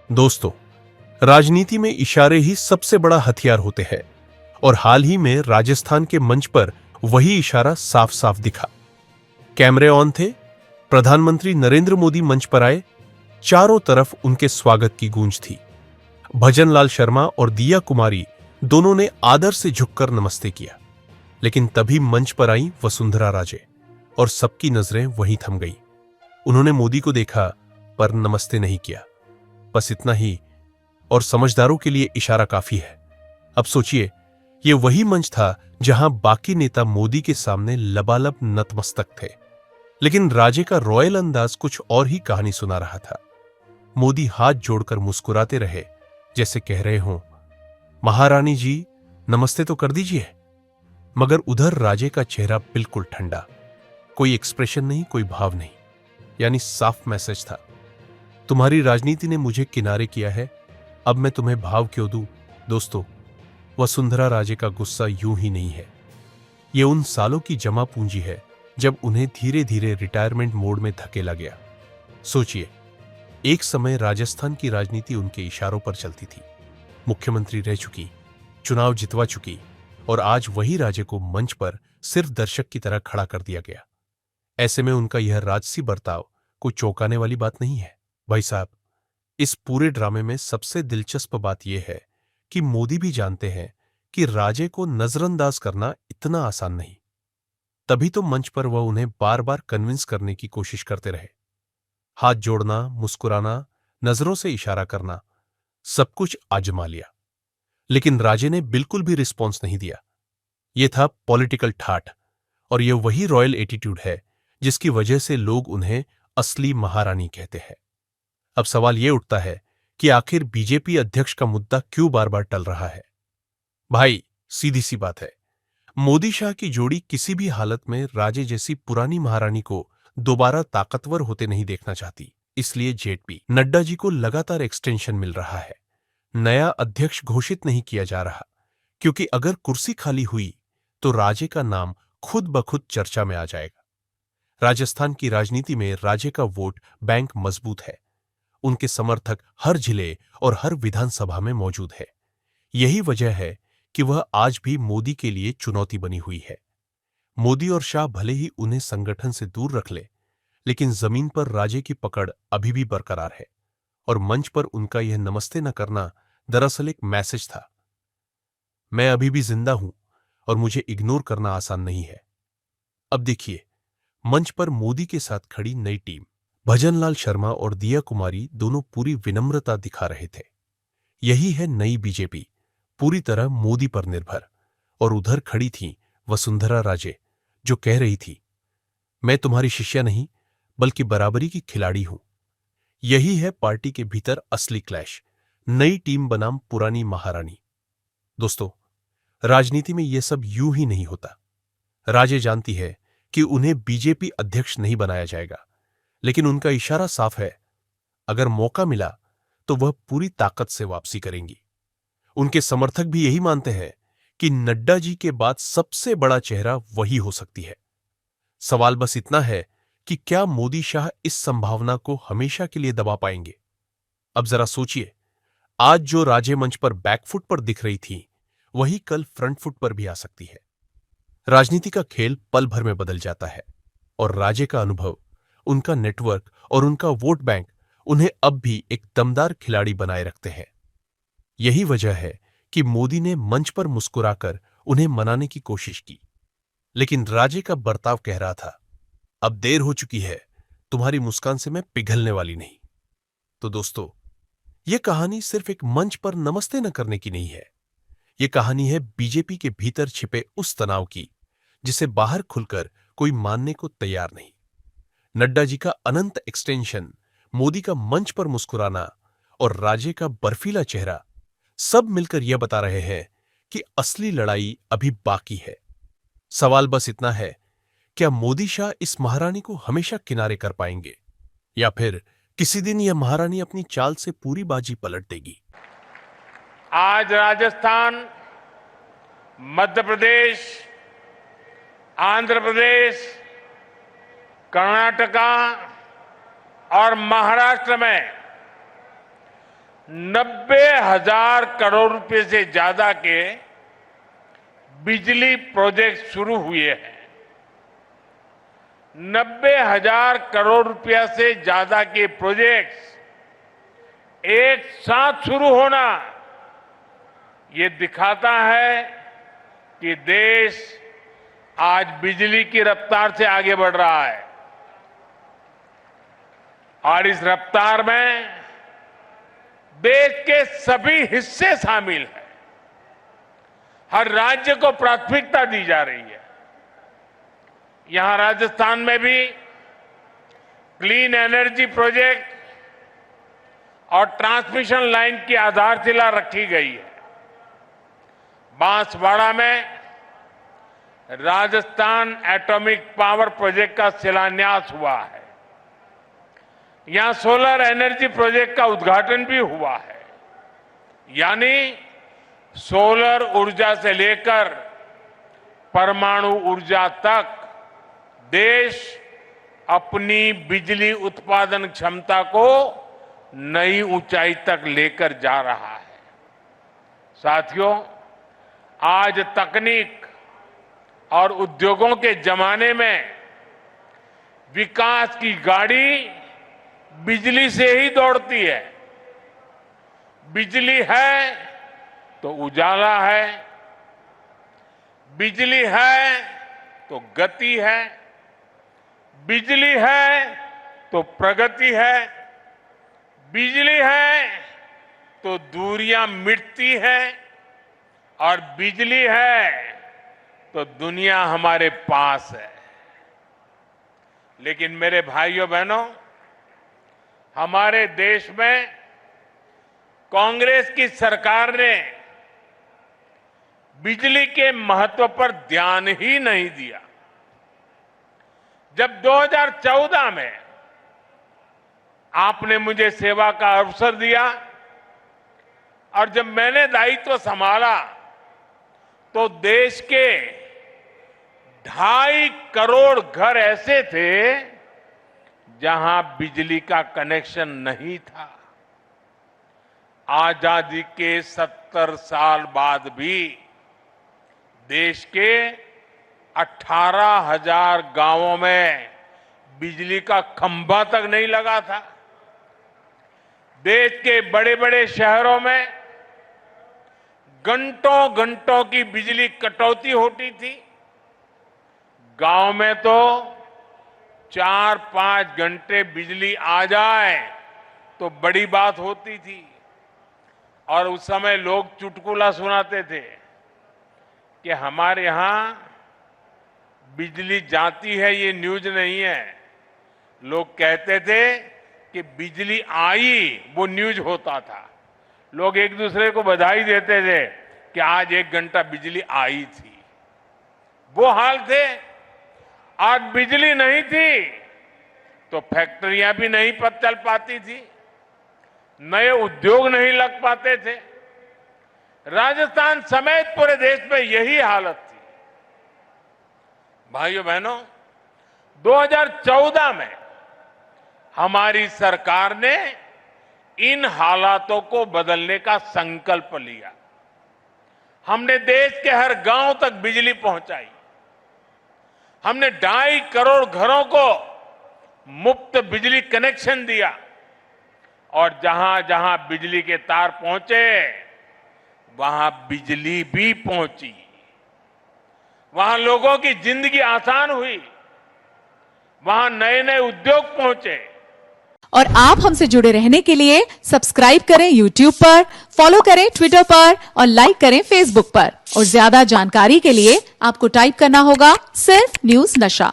दोस्तों, राजनीति में इशारे ही सबसे बड़ा हथियार होते हैं और हाल ही में राजस्थान के मंच पर वही इशारा साफ साफ दिखा। कैमरे ऑन थे, प्रधानमंत्री नरेंद्र मोदी मंच पर आए, चारों तरफ उनके स्वागत की गूंज थी। भजनलाल शर्मा और दिया कुमारी दोनों ने आदर से झुककर नमस्ते किया, लेकिन तभी मंच पर आई वसुंधरा राजे और सबकी नजरें वहीं थम गई। उन्होंने मोदी को देखा पर नमस्ते नहीं किया। बस इतना ही, और समझदारों के लिए इशारा काफी है। अब सोचिए, यह वही मंच था जहां बाकी नेता मोदी के सामने लबालब नतमस्तक थे, लेकिन राजे का रॉयल अंदाज कुछ और ही कहानी सुना रहा था। मोदी हाथ जोड़कर मुस्कुराते रहे, जैसे कह रहे हों, महारानी जी नमस्ते तो कर दीजिए। मगर उधर राजे का चेहरा बिल्कुल ठंडा, कोई एक्सप्रेशन नहीं, कोई भाव नहीं। यानी साफ मैसेज था, तुम्हारी राजनीति ने मुझे किनारे किया है, अब मैं तुम्हें भाव क्यों दूं। दोस्तों, वसुंधरा राजे का गुस्सा यूं ही नहीं है। यह उन सालों की जमा पूंजी है जब उन्हें धीरे धीरे रिटायरमेंट मोड में धकेला गया। सोचिए, एक समय राजस्थान की राजनीति उनके इशारों पर चलती थी। मुख्यमंत्री रह चुकी, चुनाव जितवा चुकी, और आज वही राजे को मंच पर सिर्फ दर्शक की तरह खड़ा कर दिया गया। ऐसे में उनका यह राजसी बर्ताव कोई चौंकाने वाली बात नहीं है। भाई साहब, इस पूरे ड्रामे में सबसे दिलचस्प बात यह है कि मोदी भी जानते हैं कि राजे को नजरअंदाज करना इतना आसान नहीं। तभी तो मंच पर वह उन्हें बार बार कन्विंस करने की कोशिश करते रहे। हाथ जोड़ना, मुस्कुराना, नजरों से इशारा करना, सब कुछ आजमा लिया, लेकिन राजे ने बिल्कुल भी रिस्पॉन्स नहीं दिया। यह था पॉलिटिकल ठाठ, और यह वही रॉयल एटीट्यूड है जिसकी वजह से लोग उन्हें असली महारानी कहते हैं। अब सवाल यह उठता है कि आखिर बीजेपी अध्यक्ष का मुद्दा क्यों बार बार टल रहा है। भाई, सीधी सी बात है, मोदी शाह की जोड़ी किसी भी हालत में राजे जैसी पुरानी महारानी को दोबारा ताकतवर होते नहीं देखना चाहती। इसलिए जेपी नड्डा जी को लगातार एक्सटेंशन मिल रहा है। नया अध्यक्ष घोषित नहीं किया जा रहा, क्योंकि अगर कुर्सी खाली हुई तो राजे का नाम खुद ब खुद चर्चा में आ जाएगा। राजस्थान की राजनीति में राजे का वोट बैंक मजबूत है। उनके समर्थक हर जिले और हर विधानसभा में मौजूद है। यही वजह है कि वह आज भी मोदी के लिए चुनौती बनी हुई है। मोदी और शाह भले ही उन्हें संगठन से दूर रख ले, लेकिन जमीन पर राजे की पकड़ अभी भी बरकरार है, और मंच पर उनका यह नमस्ते न करना दरअसल एक मैसेज था, मैं अभी भी जिंदा हूं और मुझे इग्नोर करना आसान नहीं है। अब देखिए, मंच पर मोदी के साथ खड़ी नई टीम, भजनलाल शर्मा और दिया कुमारी दोनों पूरी विनम्रता दिखा रहे थे। यही है नई बीजेपी, पूरी तरह मोदी पर निर्भर। और उधर खड़ी थी वसुंधरा राजे, जो कह रही थी, मैं तुम्हारी शिष्या नहीं बल्कि बराबरी की खिलाड़ी हूं। यही है पार्टी के भीतर असली क्लैश, नई टीम बनाम पुरानी महारानी। दोस्तों, राजनीति में यह सब यूं ही नहीं होता। राजे जानती है कि उन्हें बीजेपी अध्यक्ष नहीं बनाया जाएगा, लेकिन उनका इशारा साफ है, अगर मौका मिला तो वह पूरी ताकत से वापसी करेंगी। उनके समर्थक भी यही मानते हैं कि नड्डा जी के बाद सबसे बड़ा चेहरा वही हो सकती है। सवाल बस इतना है कि क्या मोदी शाह इस संभावना को हमेशा के लिए दबा पाएंगे। अब जरा सोचिए, आज जो राजे मंच पर बैकफुट पर दिख रही थी, वही कल फ्रंट फुट पर भी आ सकती है। राजनीति का खेल पल भर में बदल जाता है, और राजे का अनुभव, उनका नेटवर्क और उनका वोट बैंक उन्हें अब भी एक दमदार खिलाड़ी बनाए रखते हैं। यही वजह है कि मोदी ने मंच पर मुस्कुराकर उन्हें मनाने की कोशिश की, लेकिन राजे का बर्ताव कह रहा था, अब देर हो चुकी है, तुम्हारी मुस्कान से मैं पिघलने वाली नहीं। तो दोस्तों, यह कहानी सिर्फ एक मंच पर नमस्ते न करने की नहीं है। यह कहानी है बीजेपी के भीतर छिपे उस तनाव की, जिसे बाहर खुलकर कोई मानने को तैयार नहीं। नड्डा जी का अनंत एक्सटेंशन, मोदी का मंच पर मुस्कुराना और राजे का बर्फीला चेहरा, सब मिलकर यह बता रहे हैं कि असली लड़ाई अभी बाकी है। सवाल बस इतना है, क्या मोदी शाह इस महारानी को हमेशा किनारे कर पाएंगे, या फिर किसी दिन यह महारानी अपनी चाल से पूरी बाजी पलट देगी। आज राजस्थान, मध्य प्रदेश, आंध्र प्रदेश, कर्नाटका और महाराष्ट्र में 90,000 करोड़ रुपए से ज्यादा के बिजली प्रोजेक्ट शुरू हुए हैं। 90,000 करोड़ रुपया से ज्यादा के प्रोजेक्ट्स एक साथ शुरू होना ये दिखाता है कि देश आज बिजली की रफ्तार से आगे बढ़ रहा है और इस रफ्तार में देश के सभी हिस्से शामिल हैं। हर राज्य को प्राथमिकता दी जा रही है। यहां राजस्थान में भी क्लीन एनर्जी प्रोजेक्ट और ट्रांसमिशन लाइन की आधारशिला रखी गई है। बांसवाड़ा में राजस्थान एटॉमिक पावर प्रोजेक्ट का शिलान्यास हुआ है। यहां सोलर एनर्जी प्रोजेक्ट का उद्घाटन भी हुआ है। यानी सोलर ऊर्जा से लेकर परमाणु ऊर्जा तक देश अपनी बिजली उत्पादन क्षमता को नई ऊंचाई तक लेकर जा रहा है। साथियों, आज तकनीक और उद्योगों के जमाने में विकास की गाड़ी बिजली से ही दौड़ती है। बिजली है तो उजाला है, बिजली है तो गति है, बिजली है तो प्रगति है, बिजली है तो दूरियां मिटती हैं और बिजली है तो दुनिया हमारे पास है। लेकिन मेरे भाइयों बहनों, हमारे देश में कांग्रेस की सरकार ने बिजली के महत्व पर ध्यान ही नहीं दिया। जब 2014 में आपने मुझे सेवा का अवसर दिया और जब मैंने दायित्व संभाला तो देश के 2.5 करोड़ घर ऐसे थे जहां बिजली का कनेक्शन नहीं था। आजादी के 70 साल बाद भी देश के 18,000 गांवों में बिजली का खंभा तक नहीं लगा था। देश के बड़े बड़े शहरों में घंटों घंटों की बिजली कटौती होती थी। गांव में तो 4-5 घंटे बिजली आ जाए तो बड़ी बात होती थी और उस समय लोग चुटकुला सुनाते थे कि हमारे यहां बिजली जाती है, ये न्यूज नहीं है। लोग कहते थे कि बिजली आई, वो न्यूज होता था। लोग एक दूसरे को बधाई देते थे कि आज 1 घंटा बिजली आई थी। वो हाल थे। आज बिजली नहीं थी तो फैक्ट्रियां भी नहीं चल पाती थी, नए उद्योग नहीं लग पाते थे। राजस्थान समेत पूरे देश में यही हालत थी। भाइयों बहनों, 2014 में हमारी सरकार ने इन हालातों को बदलने का संकल्प लिया। हमने देश के हर गांव तक बिजली पहुंचाई। हमने 2.5 करोड़ घरों को मुफ्त बिजली कनेक्शन दिया और जहां जहां बिजली के तार पहुंचे वहां बिजली भी पहुंची। वहां लोगों की जिंदगी आसान हुई, वहां नए नए उद्योग पहुंचे। और आप हमसे जुड़े रहने के लिए सब्सक्राइब करें YouTube पर, फॉलो करें Twitter पर और लाइक करें Facebook पर। और ज्यादा जानकारी के लिए आपको टाइप करना होगा सिर्फ न्यूज नशा।